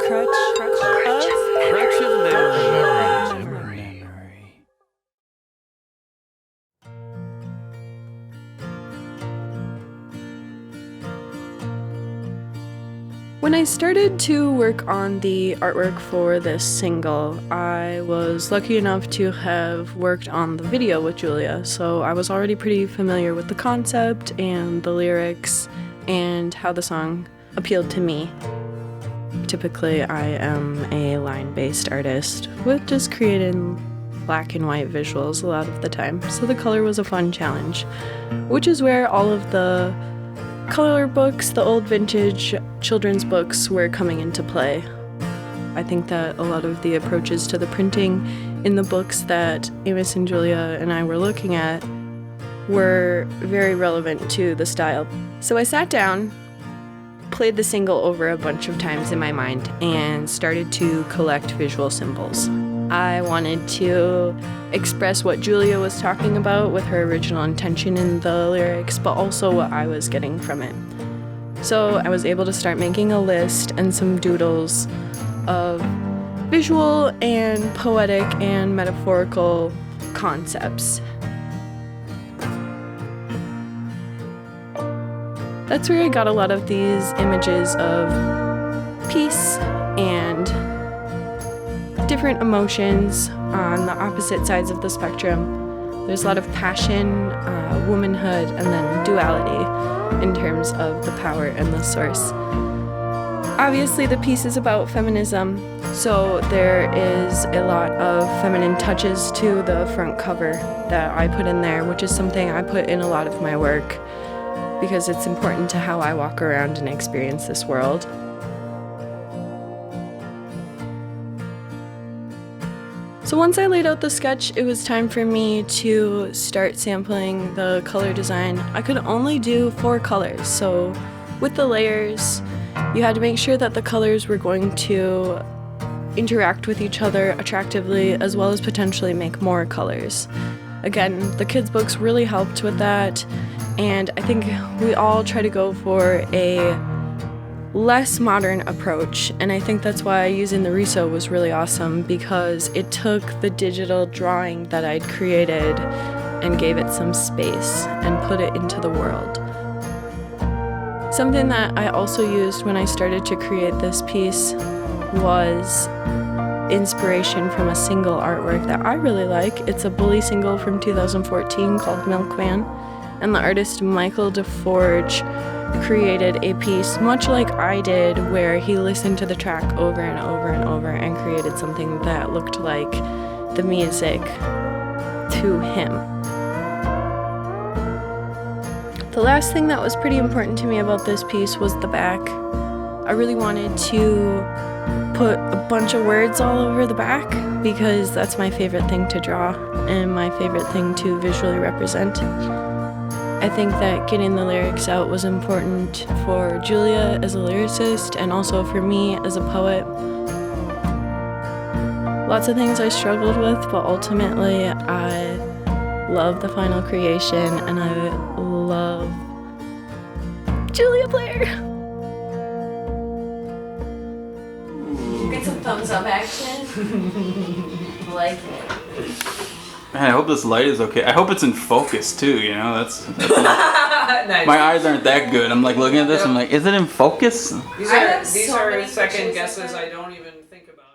Crutch of Memory. When I started to work on the artwork for this single, I was lucky enough to have worked on the video with Julia, so I was already pretty familiar with the concept and the lyrics and how the song appealed to me. Typically, I am a line-based artist with just creating black and white visuals a lot of the time, so the color was a fun challenge, which is where all of the color books, the old vintage children's books, were coming into play. I think that a lot of the approaches to the printing in the books that Amos and Julia and I were looking at were very relevant to the style. So I sat down, played the single over a bunch of times in my mind, and started to collect visual symbols. I wanted to express what Julia was talking about with her original intention in the lyrics, but also what I was getting from it. So I was able to start making a list and some doodles of visual and poetic and metaphorical concepts. That's where I got a lot of these images of peace and different emotions on the opposite sides of the spectrum. There's a lot of passion, womanhood, and then duality in terms of the power and the source. Obviously, the piece is about feminism, so there is a lot of feminine touches to the front cover that I put in there, which is something I put in a lot of my work because it's important to how I walk around and experience this world. So once I laid out the sketch, it was time for me to start sampling the color design. I could only do 4 colors, so with the layers, you had to make sure that the colors were going to interact with each other attractively, as well as potentially make more colors. Again, the kids' books really helped with that, and I think we all try to go for a less modern approach, and I think that's why using the Riso was really awesome, because it took the digital drawing that I'd created and gave it some space and put it into the world. Something that I also used when I started to create this piece was inspiration from a single artwork that I really like. It's a Bully single from 2014 called Milkman, and the artist Michael DeForge created a piece much like I did, where he listened to the track over and over and over and created something that looked like the music to him. The last thing that was pretty important to me about this piece was the back. I really wanted to put a bunch of words all over the back because that's my favorite thing to draw and my favorite thing to visually represent. I think that getting the lyrics out was important for Julia as a lyricist and also for me as a poet. Lots of things I struggled with, but ultimately I love the final creation and I love Julia Blair. Get some thumbs up action. Like it. Man, I hope this light is okay. I hope it's in focus too, you know, that's not, Nice. my eyes aren't that good. I'm like looking at this, I'm like, is it in focus? These are second guesses I don't even think about.